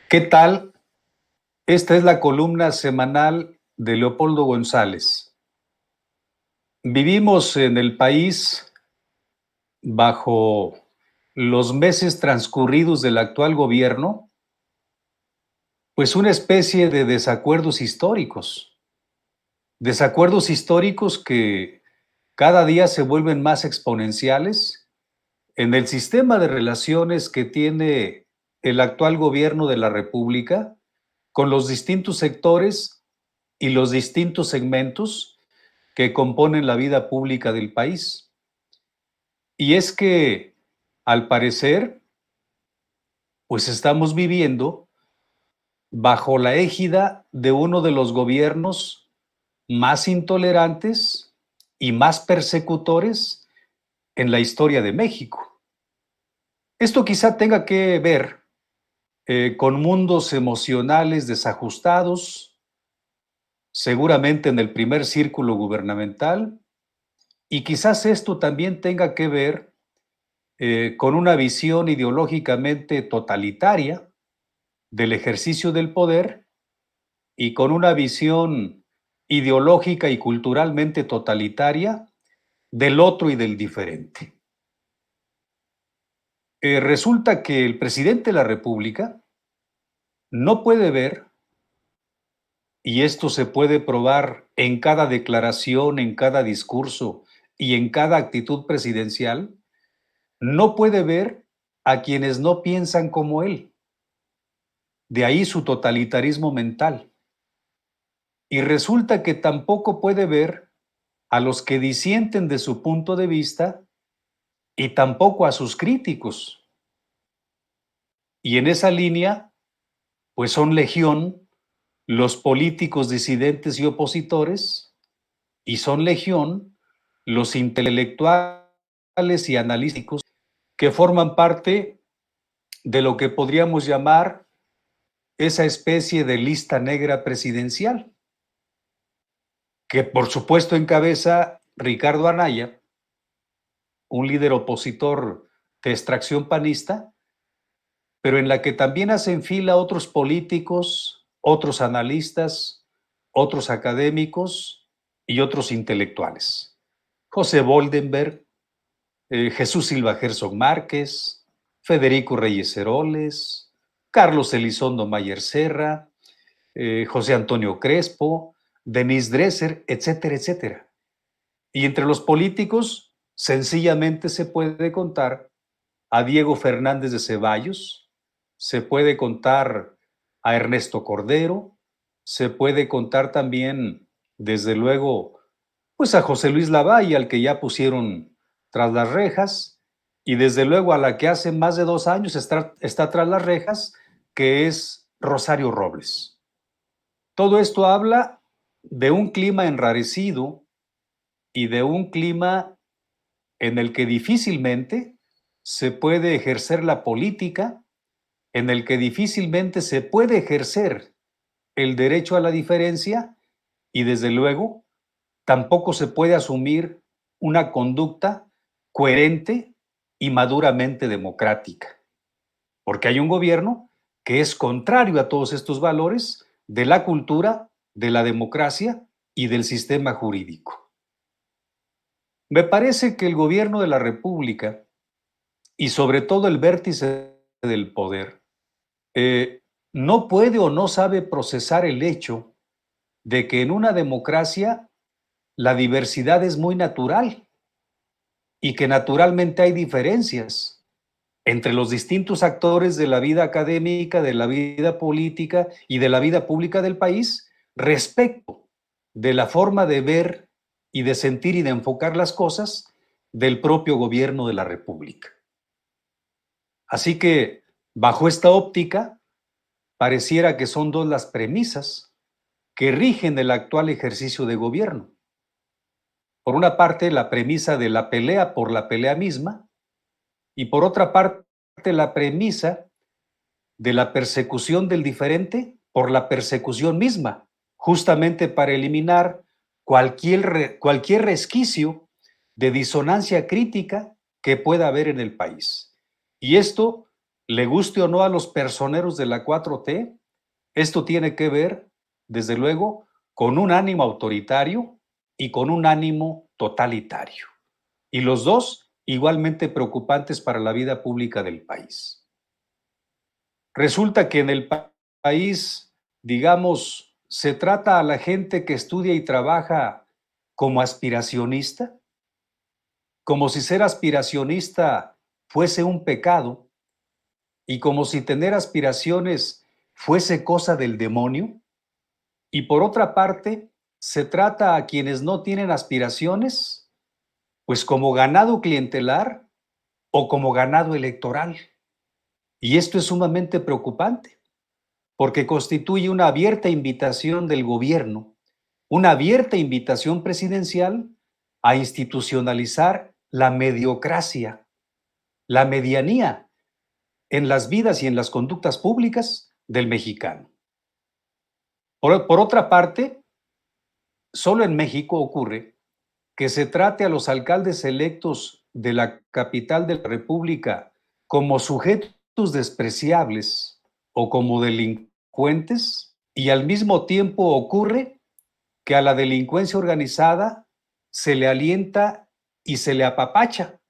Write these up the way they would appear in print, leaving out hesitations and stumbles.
¿Qué tal? Esta es la columna semanal de Leopoldo González. Vivimos en el país bajo los meses transcurridos del actual gobierno, pues una especie de desacuerdos históricos que cada día se vuelven más exponenciales en el sistema de relaciones que tiene el actual gobierno de la República con los distintos sectores y los distintos segmentos que componen la vida pública del país. Y es que, al parecer, pues estamos viviendo bajo la égida de uno de los gobiernos más intolerantes y más persecutores en la historia de México. Esto quizá tenga que ver con mundos emocionales desajustados, seguramente en el primer círculo gubernamental, y quizás esto también tenga que ver con una visión ideológicamente totalitaria del ejercicio del poder y con una visión ideológica y culturalmente totalitaria del otro y del diferente. Resulta que el presidente de la República no puede ver, y esto se puede probar en cada declaración, en cada discurso y en cada actitud presidencial, no puede ver a quienes no piensan como él. De ahí su totalitarismo mental. Y resulta que tampoco puede ver a los que disienten de su punto de vista y tampoco a sus críticos. Y en esa línea, pues son legión los políticos disidentes y opositores, y son legión los intelectuales y analíticos que forman parte de lo que podríamos llamar esa especie de lista negra presidencial, que por supuesto encabeza Ricardo Anaya, un líder opositor de extracción panista, pero en la que también hacen fila otros políticos, otros analistas, otros académicos y otros intelectuales. José Boldenberg, Jesús Silva Herzog Márquez, Federico Reyes Heroles, Carlos Elizondo Mayer Serra, José Antonio Crespo, Denise Dresser, etcétera, etcétera. Y entre los políticos, sencillamente se puede contar a Diego Fernández de Ceballos, se puede contar a Ernesto Cordero, se puede contar también, desde luego, pues a José Luis Lavalle, al que ya pusieron tras las rejas, y desde luego a la que hace más de 2 años está tras las rejas, que es Rosario Robles. Todo esto habla de un clima enrarecido y de un clima en el que difícilmente se puede ejercer la política, en el que difícilmente se puede ejercer el derecho a la diferencia y desde luego tampoco se puede asumir una conducta coherente y maduramente democrática, porque hay un gobierno que es contrario a todos estos valores de la cultura, de la democracia y del sistema jurídico. Me parece que el gobierno de la República y sobre todo el vértice del poder no puede o no sabe procesar el hecho de que en una democracia la diversidad es muy natural y que naturalmente hay diferencias entre los distintos actores de la vida académica, de la vida política y de la vida pública del país respecto de la forma de ver y de sentir y de enfocar las cosas del propio gobierno de la República. Así que, bajo esta óptica, pareciera que son dos las premisas que rigen el actual ejercicio de gobierno. Por una parte, la premisa de la pelea por la pelea misma, y por otra parte, la premisa de la persecución del diferente por la persecución misma, justamente para eliminar cualquier resquicio de disonancia crítica que pueda haber en el país. Y esto le guste o no a los personeros de la 4T, esto tiene que ver, desde luego, con un ánimo autoritario y con un ánimo totalitario. Y los dos igualmente preocupantes para la vida pública del país. Resulta que en el país, digamos, se trata a la gente que estudia y trabaja como aspiracionista, como si ser aspiracionista fuese un pecado y como si tener aspiraciones fuese cosa del demonio. Y por otra parte, se trata a quienes no tienen aspiraciones, pues como ganado clientelar o como ganado electoral. Y esto es sumamente preocupante, porque constituye una abierta invitación del gobierno, una abierta invitación presidencial a institucionalizar la mediocracia, la medianía en las vidas y en las conductas públicas del mexicano. Por otra parte, solo en México ocurre que se trate a los alcaldes electos de la capital de la República como sujetos despreciables o como delincuentes, y al mismo tiempo ocurre que a la delincuencia organizada se le alienta y se le apapacha,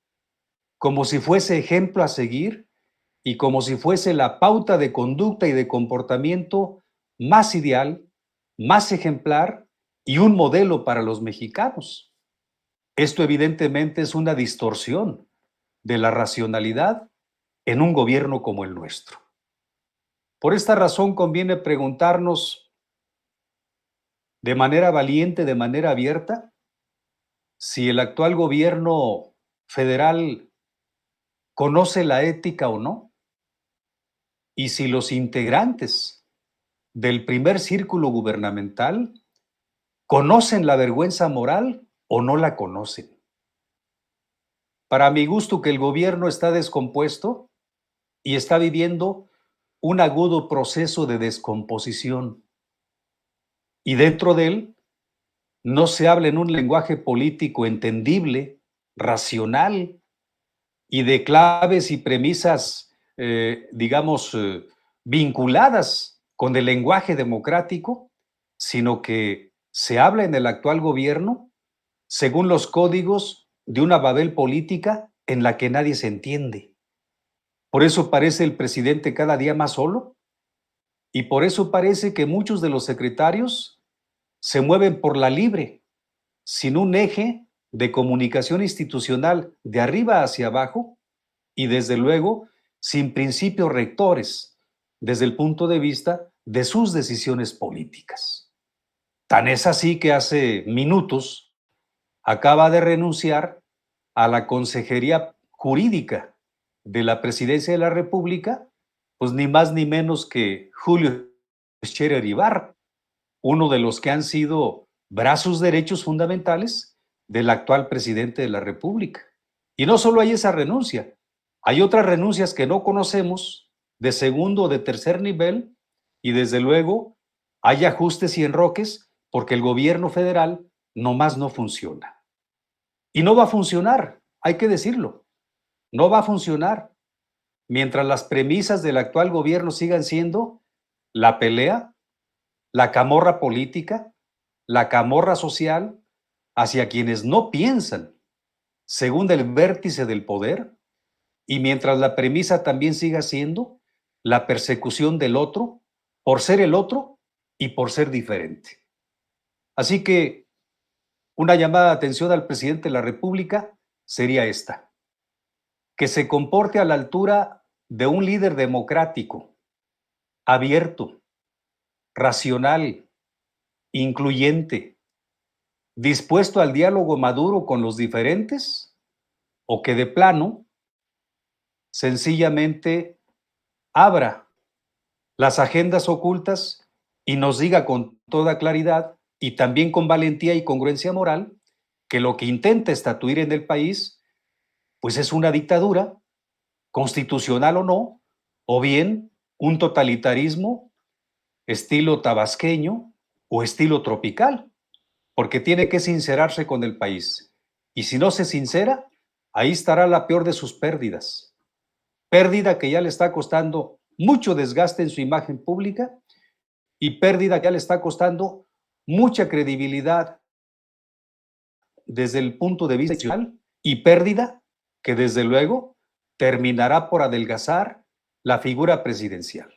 como si fuese ejemplo a seguir y como si fuese la pauta de conducta y de comportamiento más ideal, más ejemplar y un modelo para los mexicanos. Esto evidentemente es una distorsión de la racionalidad en un gobierno como el nuestro. Por esta razón conviene preguntarnos de manera valiente, de manera abierta, si el actual gobierno federal conoce la ética o no, y si los integrantes del primer círculo gubernamental conocen la vergüenza moral o no la conocen. Para mi gusto, que el gobierno está descompuesto y está viviendo un agudo proceso de descomposición. Y dentro de él no se habla en un lenguaje político entendible, racional y de claves y premisas, vinculadas con el lenguaje democrático, sino que se habla en el actual gobierno según los códigos de una Babel política en la que nadie se entiende. Por eso parece el presidente cada día más solo y por eso parece que muchos de los secretarios se mueven por la libre, sin un eje de comunicación institucional de arriba hacia abajo y desde luego sin principios rectores desde el punto de vista de sus decisiones políticas. Tan es así que hace minutos acaba de renunciar a la Consejería Jurídica de la Presidencia de la República, pues ni más ni menos que Julio Scherer Ibarra, uno de los que han sido brazos derechos fundamentales del actual presidente de la República. Y no solo hay esa renuncia, hay otras renuncias que no conocemos de segundo o de tercer nivel y desde luego hay ajustes y enroques porque el gobierno federal nomás no funciona. Y no va a funcionar, hay que decirlo, no va a funcionar mientras las premisas del actual gobierno sigan siendo la pelea, la camorra política, la camorra social hacia quienes no piensan según el vértice del poder, y mientras la premisa también siga siendo la persecución del otro por ser el otro y por ser diferente. Así que una llamada de atención al presidente de la República sería esta: que se comporte a la altura de un líder democrático, abierto, racional, incluyente, dispuesto al diálogo maduro con los diferentes, o que de plano sencillamente abra las agendas ocultas y nos diga con toda claridad y también con valentía y congruencia moral que lo que intenta estatuir en el país pues es una dictadura, constitucional o no, o bien un totalitarismo estilo tabasqueño o estilo tropical, porque tiene que sincerarse con el país. Y si no se sincera, ahí estará la peor de sus pérdidas. pérdida que ya le está costando mucho desgaste en su imagen pública y pérdida que ya le está costando mucha credibilidad desde el punto de vista institucional y pérdida que desde luego terminará por adelgazar la figura presidencial.